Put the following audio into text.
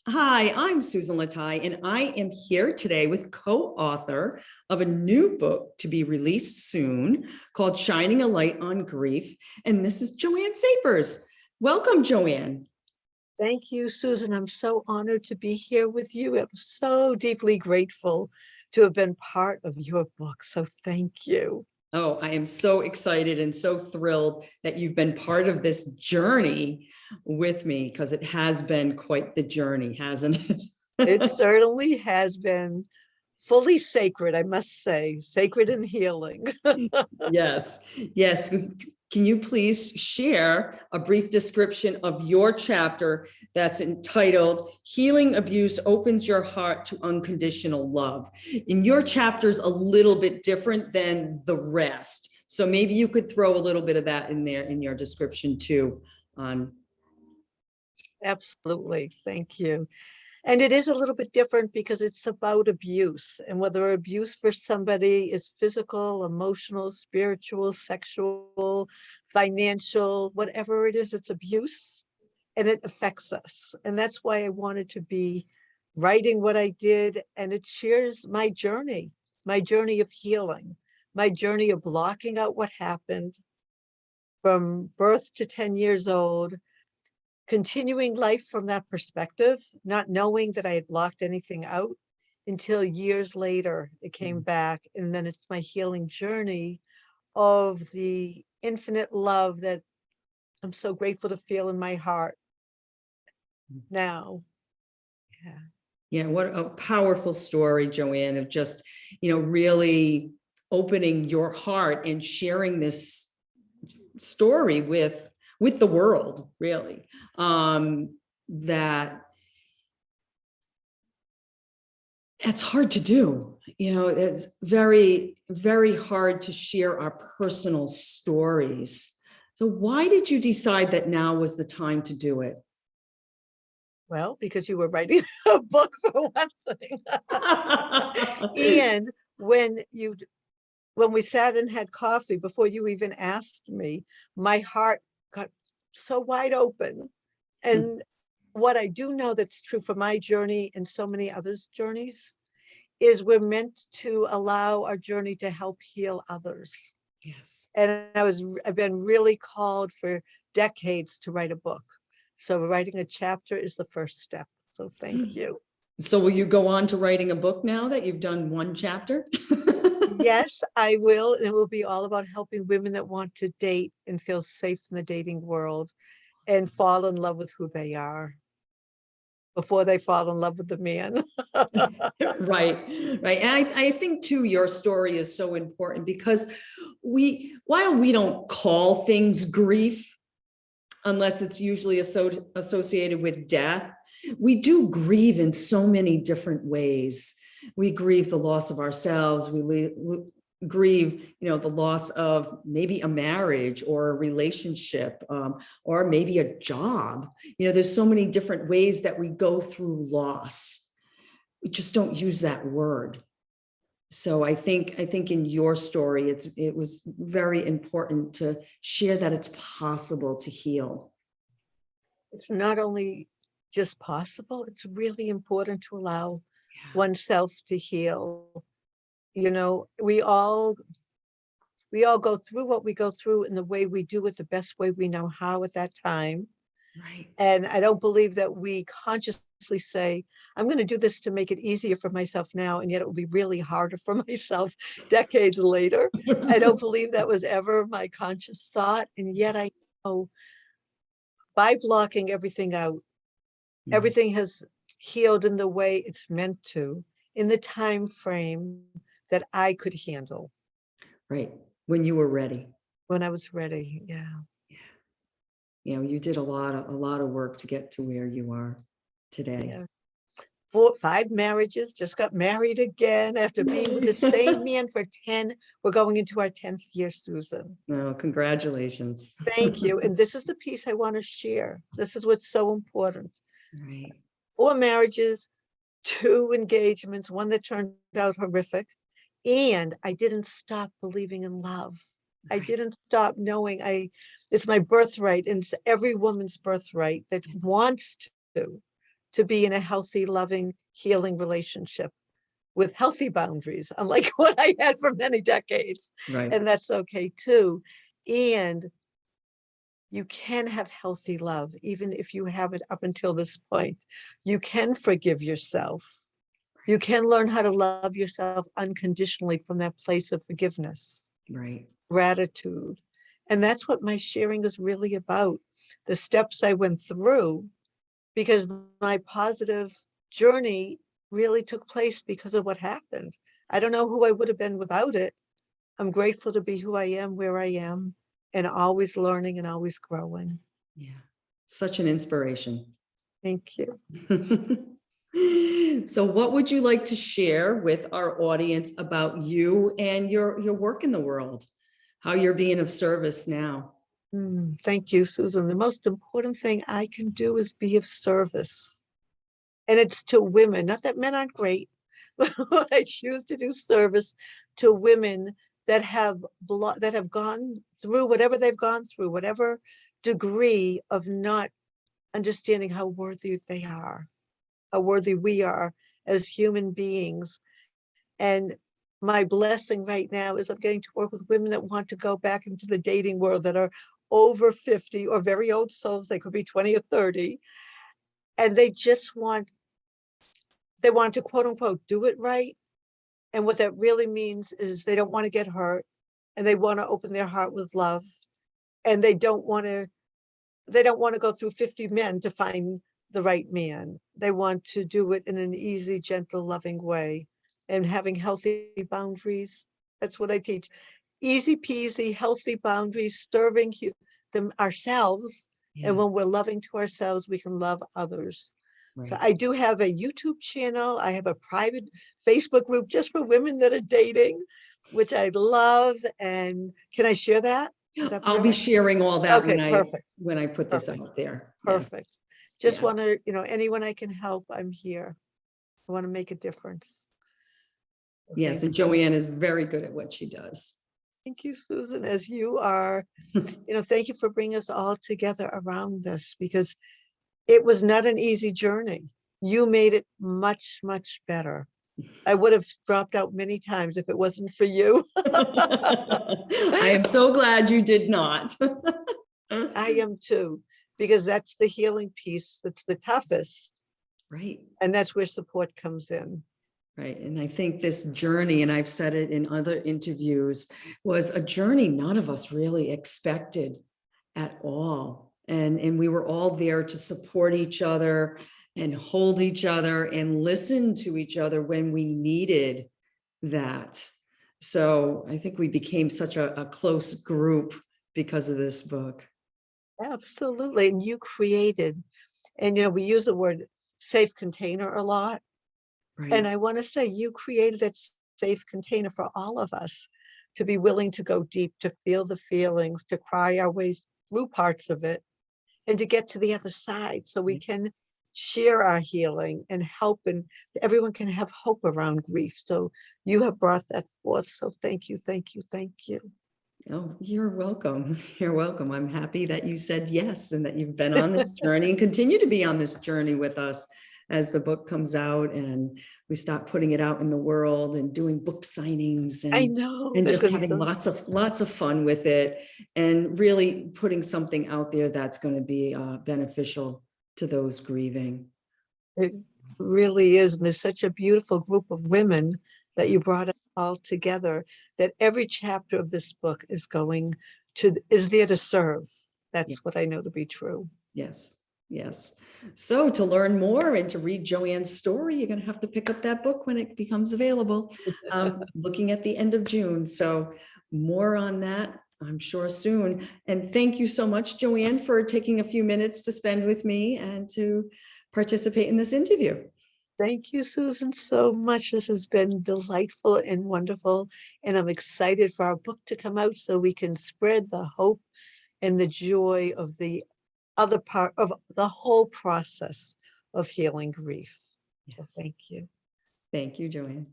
Hi, I'm Susan Latai, and I am here today with co-author of a new book to be released soon called Shining a Light on Grief. And this is Joanne Sapers. Welcome, Joanne. Thank you, Susan. I'm so honored to be here with you. I'm so deeply grateful to have been part of your book. So thank you. Oh, I am so excited and so thrilled that you've been part of this journey with me because it has been quite the journey, hasn't it? It certainly has been fully sacred, I must say, sacred and healing. Yes, yes. Can you please share a brief description of your chapter that's entitled Healing Abuse Opens Your Heart to Unconditional Love? And your chapter's a little bit different than the rest. So maybe you could throw a little bit of that in there in your description too. Absolutely. Thank you. And it is a little bit different because it's about abuse, and whether abuse for somebody is physical, emotional, spiritual, sexual, financial, whatever it is, it's abuse and it affects us. And that's why I wanted to be writing what I did. And it shares my journey of healing, my journey of blocking out what happened from birth to 10 years old, continuing life from that perspective, not knowing that I had blocked anything out until years later it came back. And then it's my healing journey of the infinite love that I'm so grateful to feel in my heart now. Yeah. Yeah, what a powerful story, Joanne, of just, really opening your heart and sharing this story with the world, really. That it's hard to do. It's very, very hard to share our personal stories. So why did you decide that now was the time to do it? Well, because you were writing a book for one thing. And when you when we sat and had coffee before you even asked me, my heart got so wide open. And what I do know that's true for my journey and so many others' journeys is we're meant to allow our journey to help heal others. Yes. And I've been really called for decades to write a book. So writing a chapter is the first step. So thank you. So will you go on to writing a book now that you've done one chapter? Yes, I will. And it will be all about helping women that want to date and feel safe in the dating world and fall in love with who they are before they fall in love with the man. Right, right. And I think too, your story is so important because while we don't call things grief, unless it's usually associated with death, we do grieve in so many different ways. We grieve the loss of ourselves. We grieve, the loss of maybe a marriage or a relationship, or maybe a job. There's so many different ways that we go through loss. We just don't use that word. So I think in your story, it was very important to share that it's possible to heal. It's not only just possible, it's really important to allow oneself to heal. We all go through what we go through in the way we do it the best way we know how at that time. Right. And I don't believe that we consciously say, I'm going to do this to make it easier for myself now, and yet it will be really harder for myself decades later. I don't believe that was ever my conscious thought. And yet I know by blocking everything out, everything has healed in the way it's meant to, in the time frame that I could handle. Right. When you were ready. When I was ready. Yeah. You did a lot of work to get to where you are today. Yeah. 5 marriages, just got married again after being with the same man for 10. We're going into our 10th year, Susan. Oh, congratulations. Thank you. And this is the piece I want to share. This is what's so important. Right. 4 marriages, 2 engagements, one that turned out horrific. And I didn't stop believing in love. I didn't stop knowing it's my birthright, and it's every woman's birthright that wants to to be in a healthy, loving, healing relationship with healthy boundaries, unlike what I had for many decades. Right. And that's okay too. And you can have healthy love, even if you haven't up until this point. You can forgive yourself. You can learn how to love yourself unconditionally from that place of forgiveness, Right. gratitude. And that's what my sharing is really about. The steps I went through, because my positive journey really took place because of what happened. I don't know who I would have been without it. I'm grateful to be who I am, where I am, and always learning and always growing. Yeah. Such an inspiration. Thank you. So what would you like to share with our audience about you and your work in the world? How you're being of service now? Thank you, Susan. The most important thing I can do is be of service. And it's to women, not that men aren't great, but I choose to do service to women that have gone through whatever they've gone through, whatever degree of not understanding how worthy they are, how worthy we are as human beings. And my blessing right now is I'm getting to work with women that want to go back into the dating world, that are over 50 or very old souls. They could be 20 or 30. And they want to quote unquote do it right. And what that really means is they don't want to get hurt, and they want to open their heart with love. And they don't want to go through 50 men to find the right man. They want to do it in an easy, gentle, loving way, and having healthy boundaries. That's what I teach. Easy peasy, healthy boundaries, serving them ourselves. And Yeah. when we're loving to ourselves, we can love others. So Right. I do have a YouTube channel. I have a private Facebook group just for women that are dating, which I love. And can I share that? Is that I'll be perfect? sharing all that Okay, perfect, when I put this perfect, out there. Yes. perfect. Just Yeah. want to, anyone I can help, I'm here. I want to make a difference. So Yes. thank And Joanne is very good at what she does. thank you, Susan, as you are. Thank you for bringing us all together around this, because it was not an easy journey. You made it much, much better. I would have dropped out many times if it wasn't for you. I am so glad you did not. I am too, because that's the healing piece that's the toughest. Right. And that's where support comes in. Right. And I think this journey, and I've said it in other interviews, was a journey none of us really expected at all. And we were all there to support each other and hold each other and listen to each other when we needed that. So I think we became such a close group because of this book. Absolutely. And you created, and we use the word safe container a lot. And Right. I want to say you created that safe container for all of us to be willing to go deep, to feel the feelings, to cry our ways through parts of it, and to get to the other side so we can share our healing and help, and everyone can have hope around grief. So you have brought that forth. So thank you, thank you, thank you. Oh, you're welcome. You're welcome. I'm happy that you said yes and that you've been on this journey and continue to be on this journey with us as the book comes out and we start putting it out in the world and doing book signings I and know and there's just going to be having so. lots of fun with it and really putting something out there that's going to be beneficial to those grieving. It really is. And there's such a beautiful group of women that you brought us all together, that every chapter of this book is there to serve. Yeah. That's what I know to be true. Yes. Yes. So to learn more and to read Joanne's story, you're going to have to pick up that book when it becomes available, looking at the end of June. So more on that, I'm sure soon. And thank you so much, Joanne, for taking a few minutes to spend with me and to participate in this interview. Thank you, Susan, so much. This has been delightful and wonderful. And I'm excited for our book to come out so we can spread the hope and the joy of the other part of the whole process of healing grief. So Yes. thank you. Thank you, Joanne.